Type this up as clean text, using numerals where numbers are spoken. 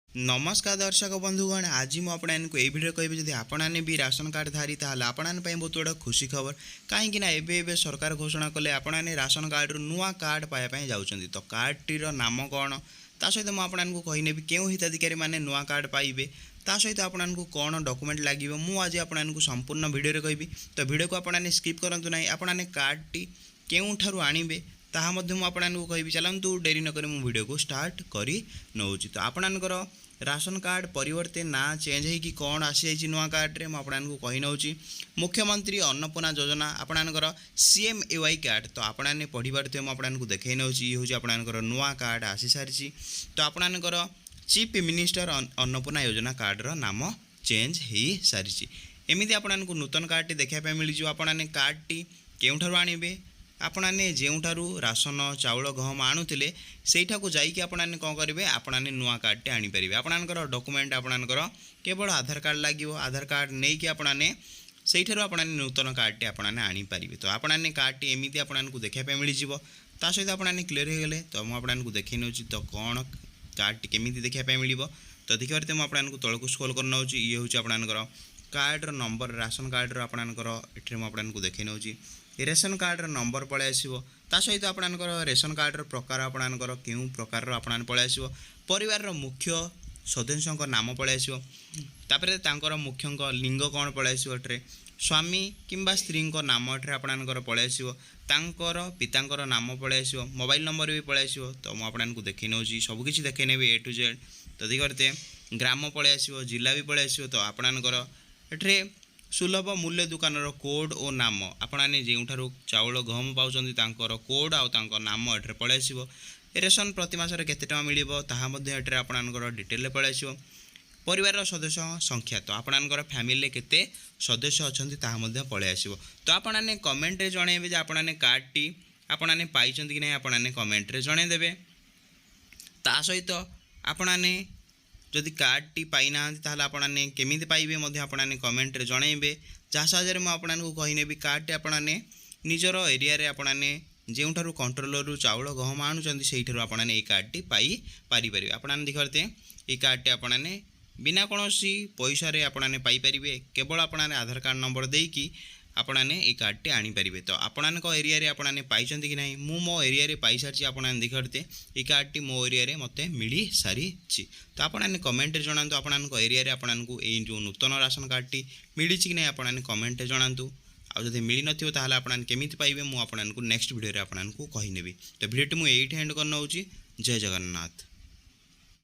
नमस्कार दर्शक बंधुगण आज मुझे ये भिडियो कहि जदि आपने भी राशन कार्ड धारी ताल आपण बहुत बड़ा खुशी खबर कहीं एवं सरकार घोषणा कले आपने राशन कार्ड नुआ कार्ड पाइबापी जाऊँच तो कार्डटीर नाम कौन ता सहित मुझे कहने क्यों हिताधिकारी मैंने नुआ कार्ड पाइबे ता सहित आपको कौन डॉक्यूमेंट लगे मुझे आपको संपूर्ण भिडियो कहि तो भिडियो को आपने स्किप करूँ ना आपने कार्डटी केउठार आणवे ताहा मध्य आपको कहि चलतु डेरी नक भिडियो को स्टार्ट कर नौ तो आपणकर राशन कार्ड परिवर्ते ना चेंज होगी कौन आसी नुआ कार्ड रे आपको कही नौ मुख्यमंत्री अन्नपूर्णा योजना आपणकर CMAY कार्ड तो आपने पढ़ी पारे आपको देखे नौ ये हूँ आपणकर नुआ कार्ड आसी सारी तो आपणकर चीफ मिनिस्टर अन्नपूर्णा योजना कार्डर नाम चेंज हो सारी एमती आपको नूतन कार्डटी देखापी मिल आपने कार्डटी केउठार आणवे आपने जोठारू राशन चाउल गहम आणुले सेठा को जाइए आपने कौन करेंगे आपने नुआ कार्डटे आनीपर आपणकर डॉक्यूमेंट आपणकर केवल आधार कार्ड लगे आधार कार्ड नहीं कि आपने सेठारू आपने नूतन कार्डटे आपने आनीपर तो आपने कार्डटी एमती आपको देखापी मिल ता सहित आपने क्लीयर हो गले तो मुझे देखी नौ तो कौन कार्डटी केमी देखापी मिल तो देखिए मुझे आपको तौक स्क्रॉल कर नौ ये हूँ आपणकर कार्डर नंबर राशन कार्डर आपणकर ये मुझे देखी नौ रेशन कार्डर नंबर पलि आसो ता सहित आपणकर रेशन कार्डर प्रकार आपणकर क्यों प्रकार आपने पलि आसो परिवार मुख्य सदस्यों नाम पलि आसो तापर मुख्य लिंग कौन पलि आसो एटे स्वामी किंबा स्त्री नाम एटे आपणकर पलि आसो तांकर पितांकर नाम पलि आसो मोबाइल नंबर भी पलि आसो तो मुझे देखी नौ सबकि देखे नेबी A to Z तो देखते ग्राम पलि आसो जिला भी पलि आसो तो आपणकर एटे सुलभ मूल्य दुकान कोड और नाम आपने जोठार चाउल गहम पाँच कोड आउ नाम एटे पलि आसो रेशन प्रति मासरे केते टका मिलिबो ताहा मध्ये एटे आपणकर डिटेल पलि आसो परिवार सदस्य संख्या तो आपणकर फैमिली केते सदस्य अछंती ताहा मध्ये पलि आसो तो आपने कमेंट रे जणेबे जे आपने कार्डटी आपने पाइछंती कि नै आपने कमेंट रे जणेदेबे ता सहित आपने जदि कार्डटी पाई ना ताहले आपने केमिति पाइबे मध्ये आपने कमेंट रे जणेबे जहाँ साहाय्य मैं आपको कहीनेबी कार्डटी आपने निजर एरिया रे आपने जोठार कंट्रोलर चाउल गहम आणुचंती सेठार आपने ये कार्डटी पाई पारि आपने देखते ये कार्डटी आपने बिना कौन पैसा रे आपने पाई परिबे केवल आपने आधार कार्ड नंबर देकी आपने ये कार्डटी आनीपर तो आपण एरिया रे आपने पाइछंती कि नहीं मो एरिया रे पाई सारी आपने देखते ये कार्डटी मो एरिया रे मते मिली सारी तो आपने कमेंट रे जणांतु आपण एरिया रे आपको ये जो नूतन राशन कार्डटी मिली कि नहीं आपने कमेंट रे जणांतु आ जब मिल नथिबो ताहले आपने केमिति पाइबे मु आपको नेक्स्ट वीडियो रे आपको कहि नेबी तो वीडियो मुझे एंड कर नौ जय जगन्नाथ।